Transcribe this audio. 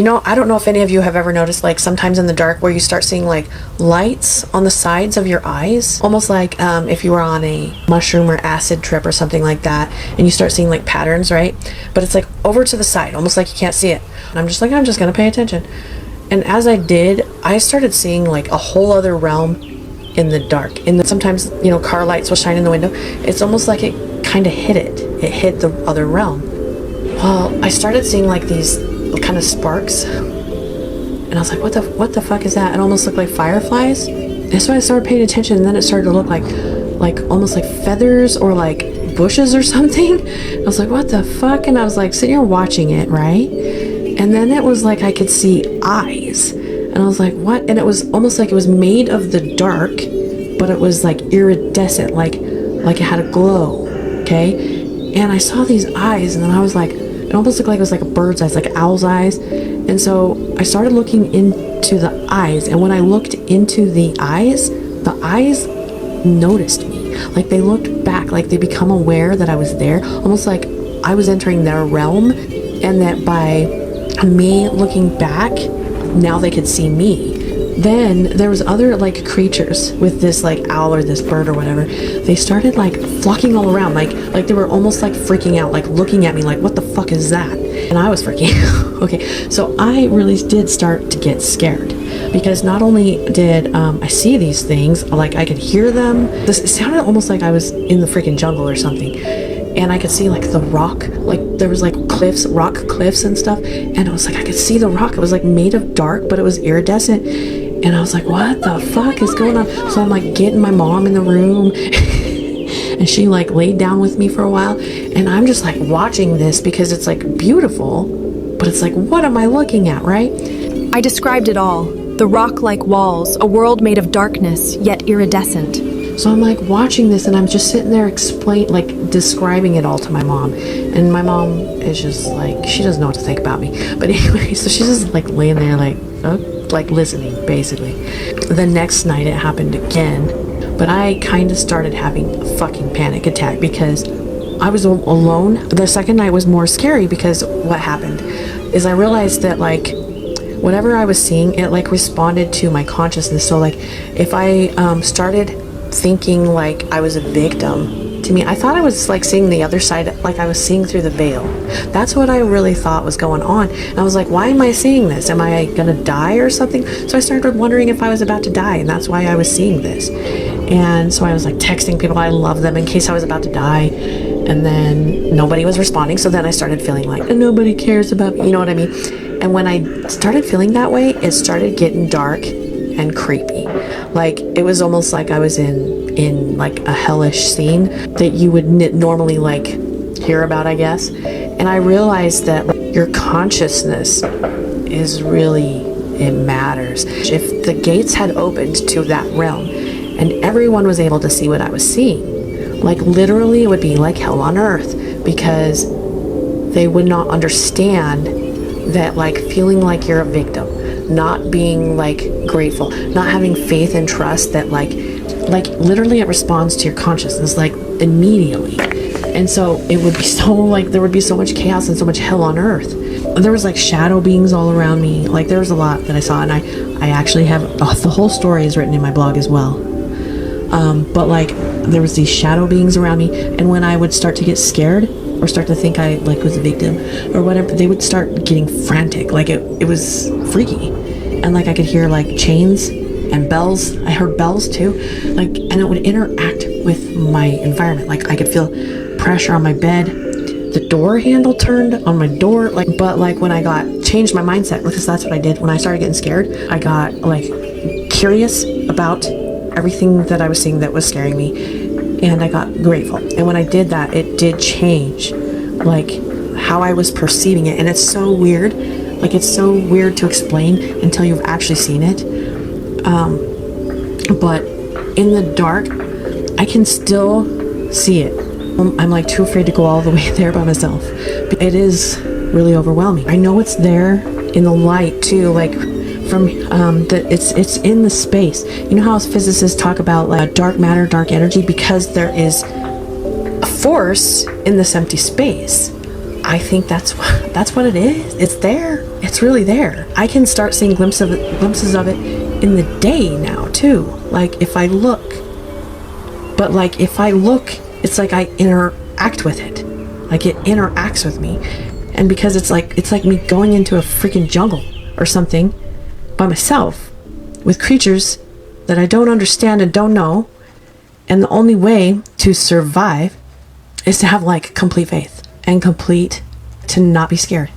You know, I don't know if any of you have ever noticed, like sometimes in the dark where you start seeing like lights on the sides of your eyes, almost like if you were on a mushroom or acid trip or something like that, and you start seeing like patterns, right? But it's like over to the side, almost like you can't see it. And I'm just like, I'm just gonna pay attention. And as I did, I started seeing like a whole other realm in the dark. And sometimes, you know, car lights will shine in the window. It's almost like it kind of hit it. It hit the other realm. Well, I started seeing like these kind of sparks, and I was like, what the fuck is that? It almost looked like fireflies. And so I started paying attention, and then it started to look like almost like feathers or like bushes or something. I was like, what the fuck? And I was like sitting here watching it, right? And then it was like I could see eyes, and I was like, what? And it was almost like it was made of the dark, but it was like iridescent, like it had a glow. Okay. And I saw these eyes, and then I was like, it almost looked like it was like a bird's eyes, like an owl's eyes. And so I started looking into the eyes, and when I looked into the eyes noticed me. Like they looked back, like they become aware that I was there, almost like I was entering their realm, and that by me looking back, now they could see me. Then there was other like creatures with this like owl or this bird or whatever. They started like flocking all around, like they were almost like freaking out, like looking at me like, what the fuck is that? And I was freaking out. Okay, so I really did start to get scared, because not only did I see these things, like I could hear them. It sounded almost like I was in the freaking jungle or something. And I could see like the rock, like there was like cliffs, rock cliffs and stuff. And it was like I could see the rock. It was like made of dark, but it was iridescent. And I was like, what the fuck is going on? So I'm like getting my mom in the room and she like laid down with me for a while. And I'm just like watching this because it's like beautiful, but it's like, what am I looking at, right? I described it all. The rock-like walls, a world made of darkness, yet iridescent. So I'm like watching this, and I'm just sitting there describing it all to my mom. And my mom is just like, she doesn't know what to think about me. But anyway, so she's just like laying there like listening, basically. The next night it happened again, but I kind of started having a fucking panic attack because I was alone. The second night was more scary because what happened is I realized that like whatever I was seeing, it like responded to my consciousness. So like if I started thinking like I was a victim, to me I thought I was like seeing the other side, like I was seeing through the veil. That's what I really thought was going on. And I was like, why am I seeing this? Am I gonna die or something? So I started wondering if I was about to die, and that's why I was seeing this. And so I was like texting people I love them in case I was about to die, and then nobody was responding. So then I started feeling like nobody cares about me, you know what I mean? And when I started feeling that way, it started getting dark and creepy. Like it was almost like I was in like a hellish scene that you would normally like hear about, I guess. And I realized that like, your consciousness is really, it matters. If the gates had opened to that realm and everyone was able to see what I was seeing, like literally it would be like hell on earth, because they would not understand that like feeling like you're a victim, not being like grateful, not having faith and trust that like literally it responds to your consciousness like immediately. And so it would be so like there would be so much chaos and so much hell on earth. There was like shadow beings all around me. Like there was a lot that I saw, and I actually have the whole story is written in my blog as well. But like there was these shadow beings around me, and when I would start to get scared or start to think I like was a victim or whatever, they would start getting frantic. Like it was freaky. And like I could hear like chains and bells. I heard bells too. Like, and it would interact with my environment. Like I could feel pressure on my bed. The door handle turned on my door. Like, but like when I changed my mindset, because that's what I did. When I started getting scared, I got like curious about everything that I was seeing that was scaring me. And I got grateful. And when I did that, it did change like how I was perceiving it. And it's so weird. Like it's so weird to explain until you've actually seen it. But in the dark, I can still see it. I'm like too afraid to go all the way there by myself. It is really overwhelming. I know it's there in the light too, like from it's in the space. You know how physicists talk about like dark matter, dark energy, because there is a force in this empty space. I think that's what it is. It's there. it's really there. I can start seeing glimpses of it in the day now too. Like if I look, but like if I look, it's like I interact with it. Like it interacts with me. And because it's like me going into a freaking jungle or something by myself with creatures that I don't understand and don't know. And the only way to survive is to have like complete faith and to not be scared.